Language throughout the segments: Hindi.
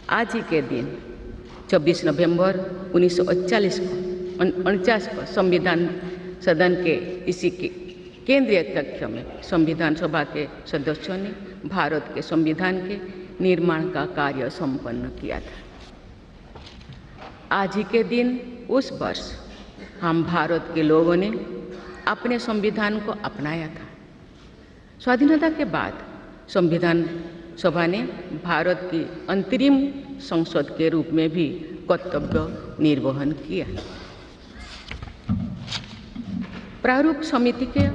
आज ही के दिन 26 नवंबर 1949 को संविधान सदन के इसी के केंद्रीय कक्ष में संविधान सभा के सदस्यों ने भारत के संविधान के निर्माण का कार्य संपन्न किया था। आज ही के दिन उस वर्ष हम भारत के लोगों ने अपने संविधान को अपनाया था। स्वाधीनता के बाद संविधान सभा ने भारत की अंतरिम संसद के रूप में भी कर्तव्य निर्वहन किया। प्रारूप समिति के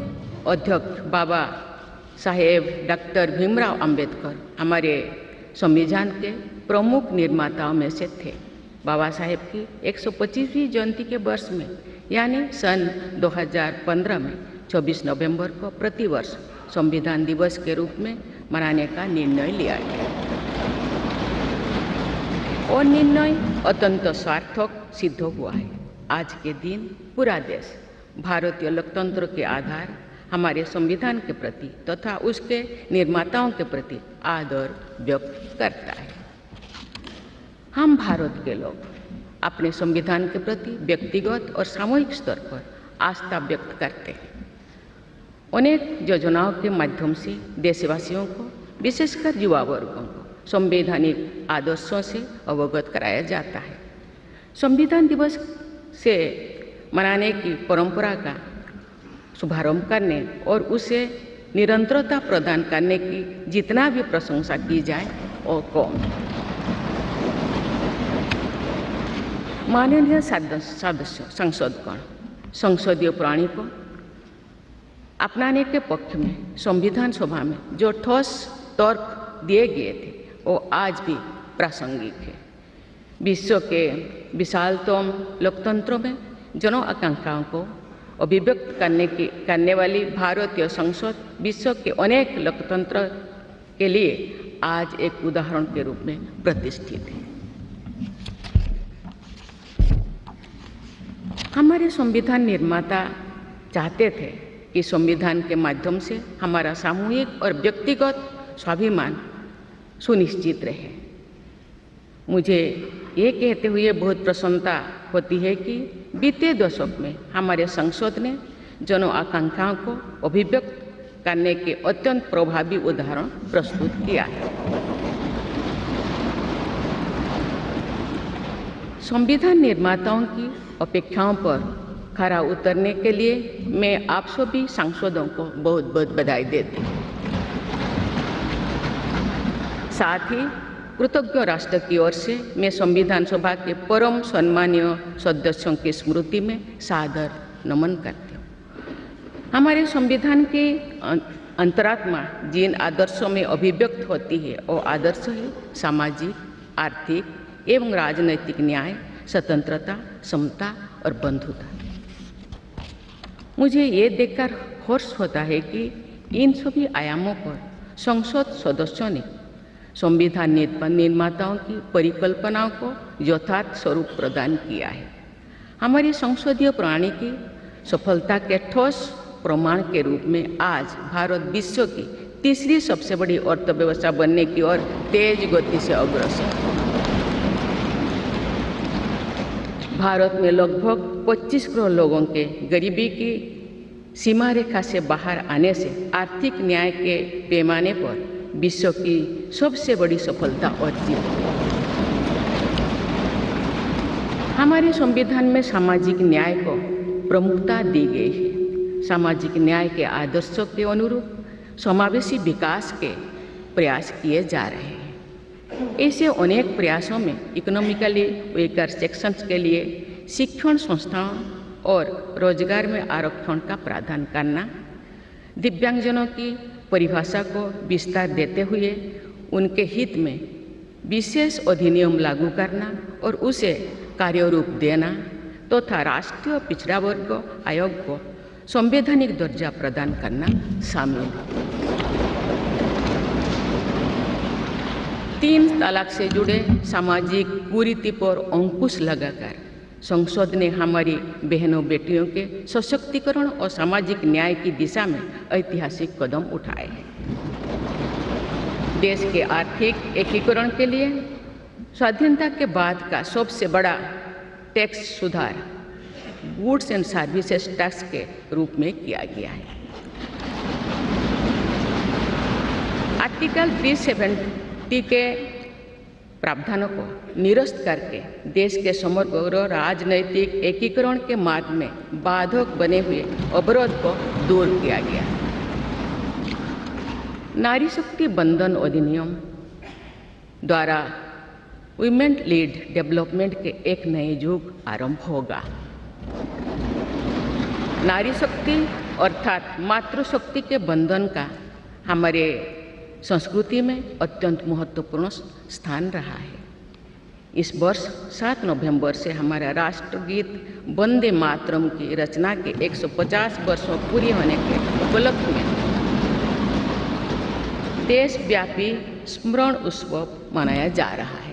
अध्यक्ष बाबा साहेब डॉक्टर भीमराव अंबेडकर हमारे संविधान के प्रमुख निर्माताओं में से थे। बाबा साहेब की 125वीं जयंती के वर्ष में यानी सन 2015 में 24 नवंबर को प्रतिवर्ष संविधान दिवस के रूप में मनाने का निर्णय लिया गया और निर्णय अत्यंत सार्थक सिद्ध हुआ है। आज के दिन पूरा देश भारतीय लोकतंत्र के आधार हमारे संविधान के प्रति तथा उसके निर्माताओं के प्रति आदर व्यक्त करता है। हम भारत के लोग अपने संविधान के प्रति व्यक्तिगत और सामूहिक स्तर पर आस्था व्यक्त करते हैं। अनेक योजनाओं के माध्यम से देशवासियों को, विशेषकर युवा वर्गों को संवैधानिक आदर्शों से अवगत कराया जाता है। संविधान दिवस से मनाने की परंपरा का शुभारंभ करने और उसे निरंतरता प्रदान करने की जितना भी प्रशंसा की जाए और कम। माननीय सदस्य संसदगण संसदीय प्रणाली को अपनाने के पक्ष में संविधान सभा में जो ठोस तर्क दिए गए थे वो आज भी प्रासंगिक है। विश्व के विशालतम लोकतंत्रों में जन आकांक्षाओं को अभिव्यक्त करने वाली भारतीय संसद विश्व के अनेक लोकतंत्र के लिए आज एक उदाहरण के रूप में प्रतिष्ठित है। हमारे संविधान निर्माता चाहते थे कि संविधान के माध्यम से हमारा सामूहिक और व्यक्तिगत स्वाभिमान सुनिश्चित रहे। मुझे ये कहते हुए बहुत प्रसन्नता होती है कि बीते दशक में हमारे संसद ने जन आकांक्षाओं को अभिव्यक्त करने के अत्यंत प्रभावी उदाहरण प्रस्तुत किया है। संविधान निर्माताओं की अपेक्षाओं पर खरा उतरने के लिए मैं आप सभी सांसदों को बहुत बहुत बधाई देती हूँ। साथ ही कृतज्ञ राष्ट्र की ओर से मैं संविधान सभा के परम सम्मानीय सदस्यों की स्मृति में सादर नमन करती हूँ। हमारे संविधान की अंतरात्मा जिन आदर्शों में अभिव्यक्त होती है वो आदर्श है सामाजिक, आर्थिक एवं राजनैतिक न्याय, स्वतंत्रता, समता और बंधुता। मुझे ये देखकर हर्ष होता है कि इन सभी आयामों पर संसद सदस्यों ने संविधान निर्माताओं की परिकल्पनाओं को यथार्थ स्वरूप प्रदान किया है। हमारी संसदीय प्रणाली की सफलता के ठोस प्रमाण के रूप में आज भारत विश्व की तीसरी सबसे बड़ी अर्थव्यवस्था बनने की ओर तेज गति से अग्रसर है। भारत में लगभग 25 करोड़ लोगों के गरीबी की सीमा रेखा से बाहर आने से आर्थिक न्याय के पैमाने पर विश्व की सबसे बड़ी सफलता अर्जित है। हमारे संविधान में सामाजिक न्याय को प्रमुखता दी गई है। सामाजिक न्याय के आदर्शों के अनुरूप समावेशी विकास के प्रयास किए जा रहे हैं। ऐसे अनेक प्रयासों में इकोनॉमिकली वीकर सेक्शंस के लिए शिक्षण संस्थाओं और रोजगार में आरक्षण का प्रावधान करना, दिव्यांगजनों की परिभाषा को विस्तार देते हुए उनके हित में विशेष अधिनियम लागू करना और उसे कार्यरूप देना तथा राष्ट्रीय पिछड़ा वर्ग आयोग को संवैधानिक दर्जा प्रदान करना शामिल है। 3 तलाक से जुड़े सामाजिक कुरीति पर अंकुश लगाकर संसद ने हमारी बहनों बेटियों के सशक्तिकरण और सामाजिक न्याय की दिशा में ऐतिहासिक कदम उठाए हैं। देश के आर्थिक एकीकरण के लिए स्वाधीनता के बाद का सबसे बड़ा टैक्स सुधार गुड्स एंड सर्विसेज टैक्स के रूप में किया गया है। आर्टिकल 370 के प्रावधानों को निरस्त करके देश के समग्र राजनैतिक एकीकरण के मार्ग में बाधक बने हुए अवरोध को दूर किया गया। नारी शक्ति बंधन अधिनियम द्वारा वुमेन लीड डेवलपमेंट के एक नए युग आरंभ होगा। नारी शक्ति अर्थात मातृशक्ति के बंधन का हमारे संस्कृति में अत्यंत महत्वपूर्ण स्थान रहा है। इस वर्ष 7 नवंबर से हमारा राष्ट्रगीत वंदे मातरम की रचना के 150 वर्षों पूरी होने के उपलक्ष्य में देशव्यापी स्मरण उत्सव मनाया जा रहा है।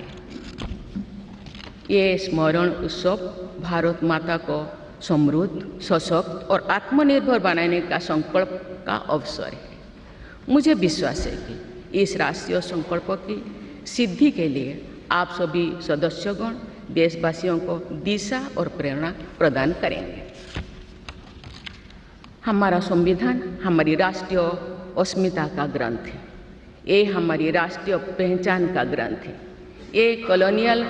ये स्मरण उत्सव भारत माता को समृद्ध, सशक्त और आत्मनिर्भर बनाने का संकल्प का अवसर है। मुझे विश्वास है कि इस राष्ट्रीय संकल्प की सिद्धि के लिए आप सभी सदस्यगण देशवासियों को दिशा और प्रेरणा प्रदान करेंगे। हमारा संविधान हमारी राष्ट्रीय अस्मिता का ग्रंथ है। ये हमारी राष्ट्रीय पहचान का ग्रंथ है। ये कॉलोनियल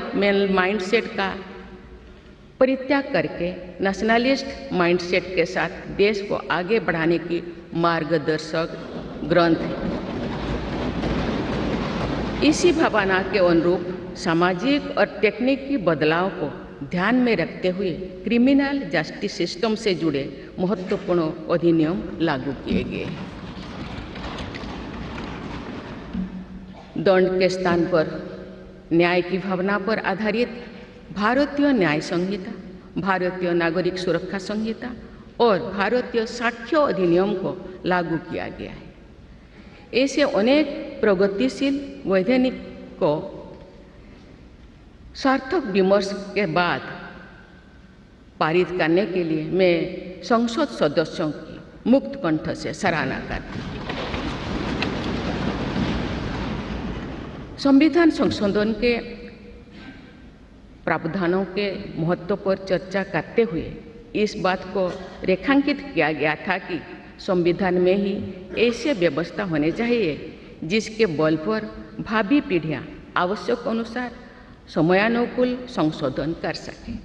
माइंडसेट का परित्याग करके नेशनलिस्ट माइंडसेट के साथ देश को आगे बढ़ाने की मार्गदर्शक ग्रंथ है। इसी भावना के अनुरूप सामाजिक और तकनीकी बदलाव को ध्यान में रखते हुए क्रिमिनल जस्टिस सिस्टम से जुड़े महत्वपूर्ण अधिनियम लागू किए गए। दंड के स्थान पर न्याय की भावना पर आधारित भारतीय न्याय संहिता, भारतीय नागरिक सुरक्षा संहिता और भारतीय साक्ष्य अधिनियम को लागू किया गया है। ऐसे अनेक प्रगतिशील वैधानिक को सार्थक विमर्श के बाद पारित करने के लिए मैं संसद सदस्यों की मुक्त कंठ से सराहना करती हूँ। संविधान संशोधन के प्रावधानों के महत्व पर चर्चा करते हुए इस बात को रेखांकित किया गया था कि संविधान में ही ऐसी व्यवस्था होनी चाहिए जिसके बल पर भावी पीढ़ियां आवश्यक अनुसार समयानुकूल संशोधन कर सकें।